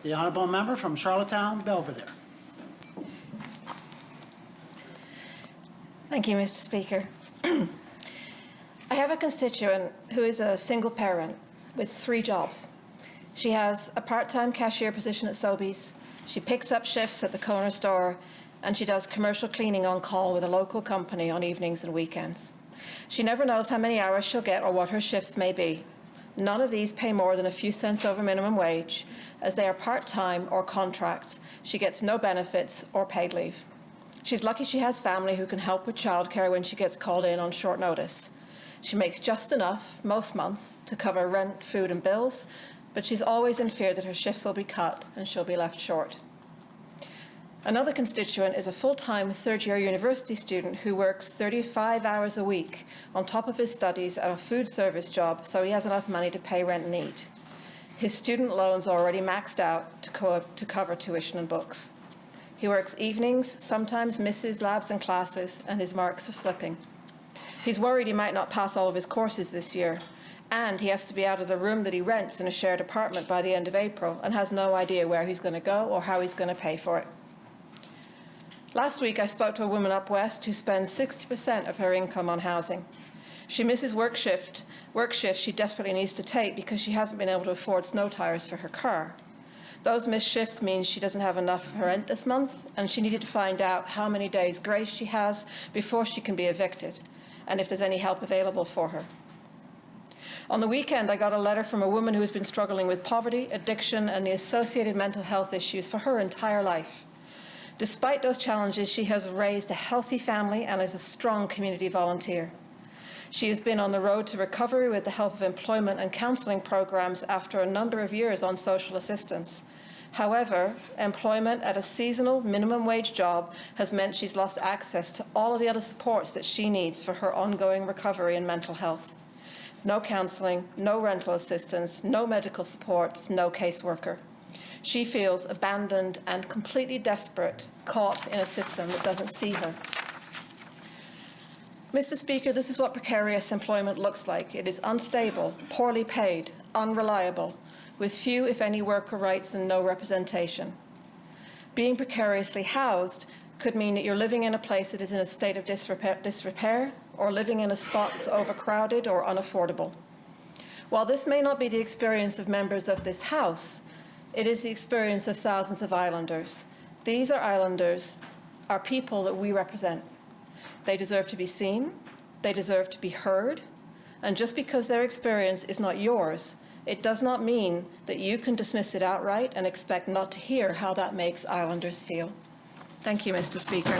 The honourable member from Charlottetown, Belvedere. Thank you, Mr. Speaker. I have a constituent who is a single parent with 3 jobs. She has a part-time cashier position at Sobeys, she picks up shifts at the corner store, and she does commercial cleaning on call with a local company on evenings and weekends. She never knows how many hours she'll get or what her shifts may be. None of these pay more than a few cents over minimum wage. As they are part-time or contracts, she gets no benefits or paid leave. She's lucky she has family who can help with childcare when she gets called in on short notice. She makes just enough, most months, to cover rent, food and bills, but she's always in fear that her shifts will be cut and she'll be left short. Another constituent is a full-time third-year university student who works 35 hours a week on top of his studies at a food service job so he has enough money to pay rent and eat. His student loans are already maxed out to cover tuition and books. He works evenings, sometimes misses labs and classes, and his marks are slipping. He's worried he might not pass all of his courses this year, and he has to be out of the room that he rents in a shared apartment by the end of April and has no idea where he's going to go or how he's going to pay for it. Last week, I spoke to a woman up west who spends 60% of her income on housing. She misses work shifts she desperately needs to take because she hasn't been able to afford snow tires for her car. Those missed shifts mean she doesn't have enough for her rent this month, and she needed to find out how many days grace she has before she can be evicted, and if there's any help available for her. On the weekend, I got a letter from a woman who has been struggling with poverty, addiction, and the associated mental health issues for her entire life. Despite those challenges, she has raised a healthy family and is a strong community volunteer. She has been on the road to recovery with the help of employment and counselling programs after a number of years on social assistance. However, employment at a seasonal minimum wage job has meant she's lost access to all of the other supports that she needs for her ongoing recovery and mental health. No counselling, no rental assistance, no medical supports, no caseworker. She feels abandoned and completely desperate, caught in a system that doesn't see her. Mr. Speaker, this is what precarious employment looks like. It is unstable, poorly paid, unreliable, with few, if any, worker rights and no representation. Being precariously housed could mean that you're living in a place that is in a state of disrepair or living in a spot that's overcrowded or unaffordable. While this may not be the experience of members of this House, it is the experience of thousands of islanders. These are islanders, are people that we represent. They deserve to be seen, they deserve to be heard, and just because their experience is not yours, it does not mean that you can dismiss it outright and expect not to hear how that makes islanders feel. Thank you, Mr. Speaker.